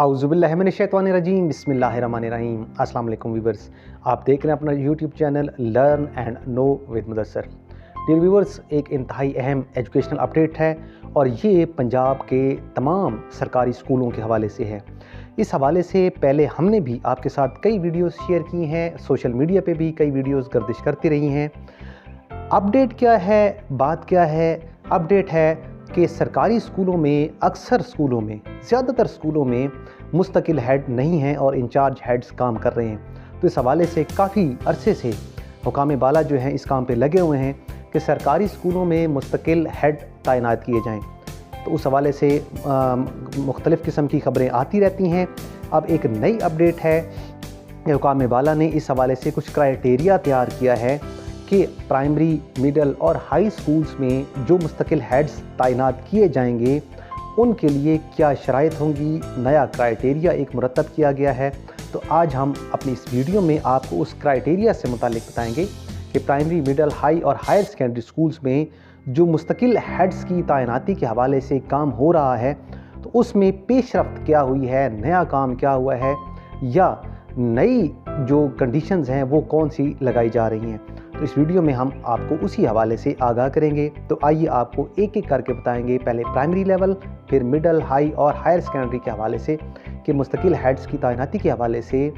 औज़ुबिल्लाहिमिनश्शैतानिर्रजीम बिस्मिल्लाहिर्रहमानिर्रहीम। अस्सलाम वालेकुम व्यूअर्स, आप देख रहे हैं अपना YouTube channel learn and know with Mudassar. Dear viewers, एक इंतहाई अहम एजुकेशनल अपडेट है और ये पंजाब के तमाम सरकारी स्कूलों के हवाले से है। इस हवाले से पहले हमने भी आपके साथ कई वीडियोस शेयर की हैं, सोशल मीडिया पे भी कई वीडियोस गर्दिश करती रही हैं। अपडेट क्या है, बात क्या है? अपडेट है कि सरकारी स्कूलों में, अक्सर स्कूलों में, ज़्यादातर स्कूलों में मुस्तकिल हेड नहीं हैं और इंचार्ज हेड्स काम कर रहे हैं। तो इस हवाले से काफ़ी अरसे से हुकाम बाला जो हैं इस काम पे लगे हुए हैं कि सरकारी स्कूलों में मुस्तकिल हेड तैनात किए जाएं। तो उस हवाले से मुख्तलिफ़ किस्म की खबरें आती रहती हैं। अब एक नई अपडेट है कि हुकाम बाला ने इस हवाले से कुछ क्राइटेरिया तैयार किया है कि प्राइमरी, मिडल और हाई स्कूल्स में जो मुस्तकिल हेड्स तैनात किए जाएंगे उनके लिए क्या शराइत होंगी। नया क्राइटेरिया एक मुरतब किया गया है। तो आज हम अपनी इस वीडियो में आपको उस क्राइटेरिया से मुतालिक बताएंगे कि प्राइमरी, मिडल, हाई और हायर सेकेंडरी स्कूल्स में जो मुस्तकिल हेड्स की तैनाती के हवाले से काम हो रहा है तो उसमें पेशरफ्त क्या हुई है, नया काम क्या हुआ है या नई जो कंडीशंस हैं वो कौन सी लगाई जा रही हैं। तो इस वीडियो में हम आपको उसी हवाले से आगाह करेंगे। तो आइए आपको एक एक करके बताएंगे, पहले प्राइमरी लेवल, फिर मिडल, हाई और हायर सेकेंडरी के हवाले से कि मुस्तकिल हेड्स की तैनाती के हवाले से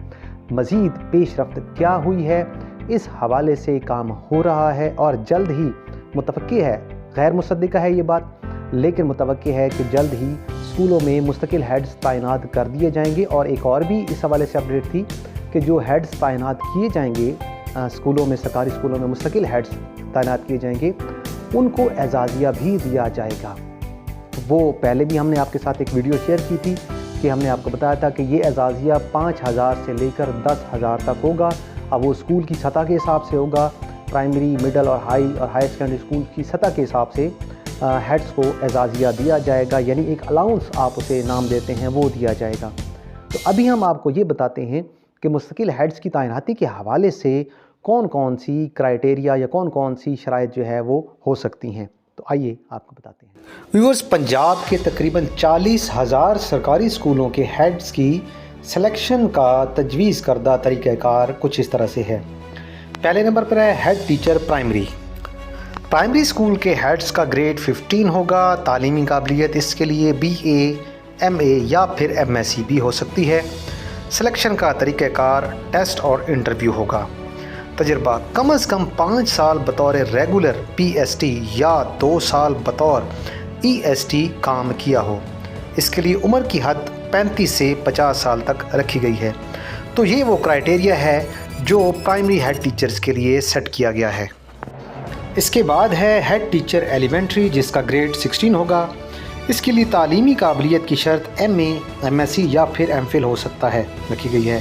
मज़ीद पेशरफ्त क्या हुई है। इस हवाले से काम हो रहा है और जल्द ही मुतवक्की है, गैर मुसद्दिका है ये बात, लेकिन मुतवक्की है कि जल्द ही स्कूलों में मुस्तकिल हेड्स तैनात कर दिए जाएंगे। और एक और भी इस हवाले से अपडेट थी कि जो हेड्स तैनात किए जाएंगे स्कूलों में, सरकारी स्कूलों में मुस्तकिल हेड्स तैनात किए जाएंगे, उनको एजाज़िया भी दिया जाएगा। वो पहले भी हमने आपके साथ एक वीडियो शेयर की थी कि हमने आपको बताया था कि ये एजाज़िया 5,000 से लेकर 10,000 तक होगा। अब वो स्कूल की सतह के हिसाब से होगा, प्राइमरी, मिडल और हाई और हायर सेकेंडरी स्कूल की सतह के हिसाब से हेड्स को एजाज़िया दिया जाएगा, यानी एक अलाउंस आप उसे नाम देते हैं वो दिया जाएगा। तो अभी हम आपको ये बताते हैं कि मुस्तकिल हेड्स की तैनाती के हवाले से कौन कौन सी क्राइटेरिया या कौन कौन सी शराइत जो है वो हो सकती हैं। तो आइए आपको बताते हैं। व्यूअर्स, पंजाब के तकरीबन 40,000 सरकारी स्कूलों के हेड्स की सिलेक्शन का तजवीज़ करदा तरीक़ाकार कुछ इस तरह से है। पहले नंबर पर है head teacher primary. Primary school के हेड्स का ग्रेड 15 होगा। तालीमी काबिलियत इसके लिए BA, MA या फिर MSc भी हो सकती है। सिलेक्शन का तरीक़ाकार टेस्ट और इंटरव्यू होगा। तजर्बा कम अज़ कम 5 साल बतौर रेगुलर PST या 2 साल बतौर EST काम किया हो। इसके लिए उम्र की हद 35 से 50 साल तक रखी गई है। तो ये वो क्राइटेरिया है जो प्राइमरी हेड टीचर्स के लिए सेट किया गया है। इसके बाद है हेड टीचर एलिमेंट्री, जिसका ग्रेड 16 होगा। इसके लिए तालीमी काबिलियत की शर्त MA, MSc या फिर MPhil हो सकता है, रखी गई है।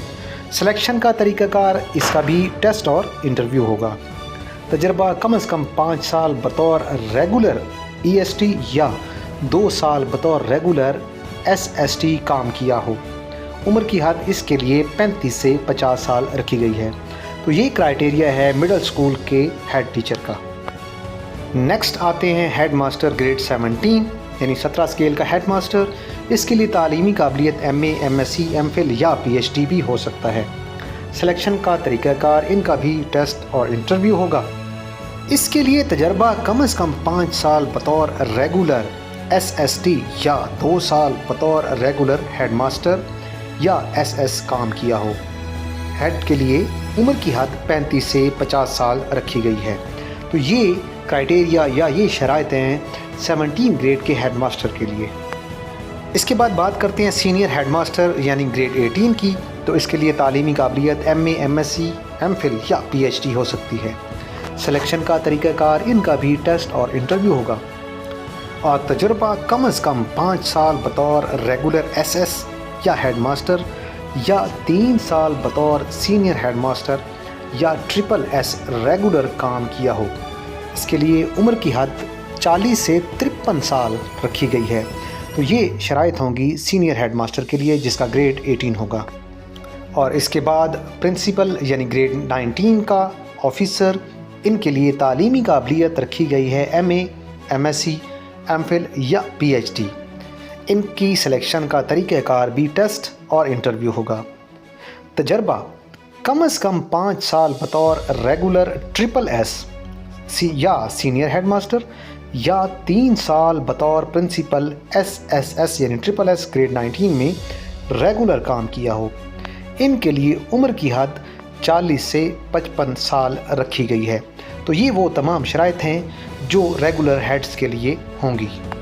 सिलेक्शन का तरीक़ाकार इसका भी टेस्ट और इंटरव्यू होगा। तजर्बा कम अज़ कम 5 साल बतौर रेगुलर EST या 2 साल बतौर रेगुलर SST काम किया हो। उम्र की हद इसके लिए 35 से 50 साल रखी गई है। तो ये क्राइटेरिया है मिडिल स्कूल के हेड टीचर का। नेक्स्ट आते हैं हेड मास्टर ग्रेड 17, यानी 17 स्केल का हेड मास्टर। इसके लिए तालीमी काबिलियत MA, MSc, MPhil या PhD भी हो सकता है। सिलेक्शन का तरीक़ाकार इनका भी टेस्ट और इंटरव्यू होगा। इसके लिए तजर्बा कम अज़ कम 5 साल बतौर रेगुलर SST या 2 साल बतौर रेगुलर हेड मास्टर या SS काम किया हो। हेड के लिए उम्र की हद 35 से 50 साल रखी गई है। तो ये क्राइटेरिया या ये शराइतें 17 ग्रेड के हेड मास्टर के लिए। इसके बाद बात करते हैं सीनियर हेड मास्टर यानी ग्रेड 18 की। तो इसके लिए तालीमी काबिलियत MA, MSc, MPhil या PhD हो सकती है। सिलेक्शन का तरीक़ाकार इनका भी टेस्ट और इंटरव्यू होगा। और तजुर्बा कम अज़ कम 5 साल बतौर रेगुलर SS या हेड मास्टर या 3 साल बतौर सीनियर हेड मास्टर या SSS रेगुलर काम किया हो। इसके लिए उम्र की हद 40 से 53 साल रखी गई है। तो ये शराइत होंगी सीनियर हेड मास्टर के लिए, जिसका ग्रेड 18 होगा। और इसके बाद प्रिंसिपल यानी ग्रेड 19 का ऑफिसर, इनके लिए तालीमी काबिलियत रखी गई है MA, MSc, MPhil या PhD। ان کی سلیکشن کا طریقہ کار بھی ٹیسٹ اور انٹرویو ہوگا۔ تجربہ کم از کم 5 سال بطور ریگولر SSS یا سینئر ہیڈ ماسٹر یا 3 سال بطور پرنسپل SSS یعنی SSS گریڈ 19 میں ریگولر کام کیا ہو۔ ان کے لیے عمر کی حد 40 سے 55 سال رکھی گئی ہے۔ تو یہ وہ تمام شرائط ہیں جو ریگولر ہیڈز کے لیے ہوں گی۔